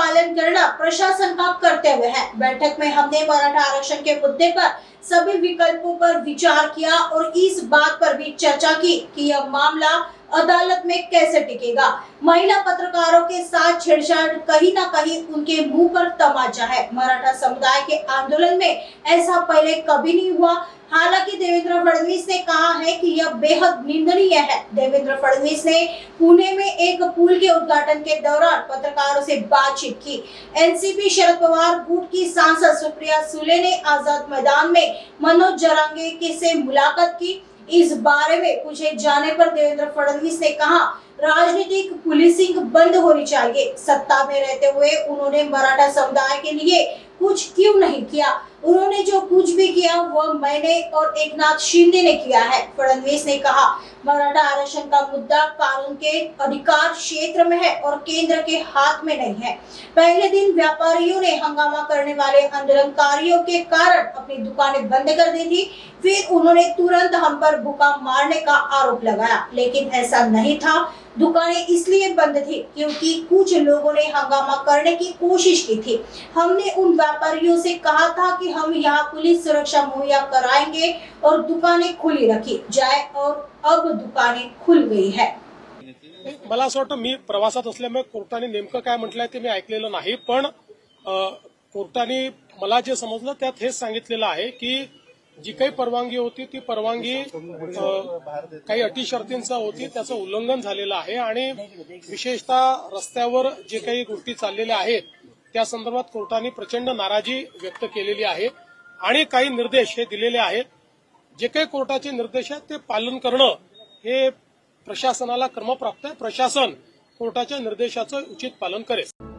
पालन करना प्रशासन का कर्तव्य है। बैठक में हमने मराठा आरक्षण के मुद्दे पर सभी विकल्पों पर विचार किया और इस बात पर भी चर्चा की कि यह मामला अदालत में कैसे टिकेगा। महिला पत्रकारों के साथ छेड़छाड़ कहीं ना कहीं उनके मुंह पर तमाचा है। मराठा समुदाय के आंदोलन में ऐसा पहले कभी नहीं हुआ। हालांकि देवेंद्र फडणवीस ने कहा है कि यह बेहद निंदनीय है। देवेंद्र फडणवीस ने पुणे में एक पुल के उद्घाटन के दौरान पत्रकारों से बातचीत की। एनसीपी शरद पवार गुट की सांसद सुप्रिया सुले ने आजाद मैदान में मनोज जरांगे से मुलाकात की। इस बारे में पूछे जाने पर देवेंद्र फडणवीस ने कहा, राजनीतिक पुलिसिंग बंद होनी चाहिए। सत्ता में रहते हुए उन्होंने मराठा समुदाय के लिए कुछ क्यों नहीं किया? उन्होंने जो कुछ भी किया वह मैंने और एकनाथ शिंदे ने किया है। फडणवीस ने कहा, मराठा आरक्षण का मुद्दा कानून के अधिकार क्षेत्र में है और केंद्र के हाथ में नहीं है। पहले दिन व्यापारियों ने हंगामा करने वाले आंदोलनकारियों के कारण अपनी दुकानें बंद कर दी थी। फिर उन्होंने तुरंत हम पर भूखा मारने का आरोप लगाया, लेकिन ऐसा नहीं था। दुकानें इसलिए बंद थी क्योंकि कुछ लोगों ने हंगामा करने की कोशिश की थी। हमने उन व्यापारियों से कहा था कि हम यहाँ पुलिस सुरक्षा मुहैया कराएंगे और दुकानें खुली रखी जाए और अब दुकानें खुल गई है। मला असं वाटतं मी प्रवासात असल्यामुळे कोर्टाने नेमकं काय म्हटलंय ते मी ऐकलेलं नाही, पण कोर्टाने मला जे समजलं त्यात हेच सांगितलेलं आहे की जी काही परवानगी होती ती परवानगी काही अटी शर्तींचा होती, त्याचं उल्लंघन झालेलं आहे आणि विशेषतः रस्त्यावर जे काही गोष्टी चाललेल्या आहेत त्या संदर्भात कोर्टाने प्रचंड नाराजी व्यक्त केलेली आहे आणि काही निर्देश हे दिलेले आहेत। जे काही कोर्टाचे निर्देश आहेत ते पालन करणं हे प्रशासनाला क्रमप्राप्त आहे। प्रशासन कोर्टाच्या निर्देशाचं उचित पालन करेल।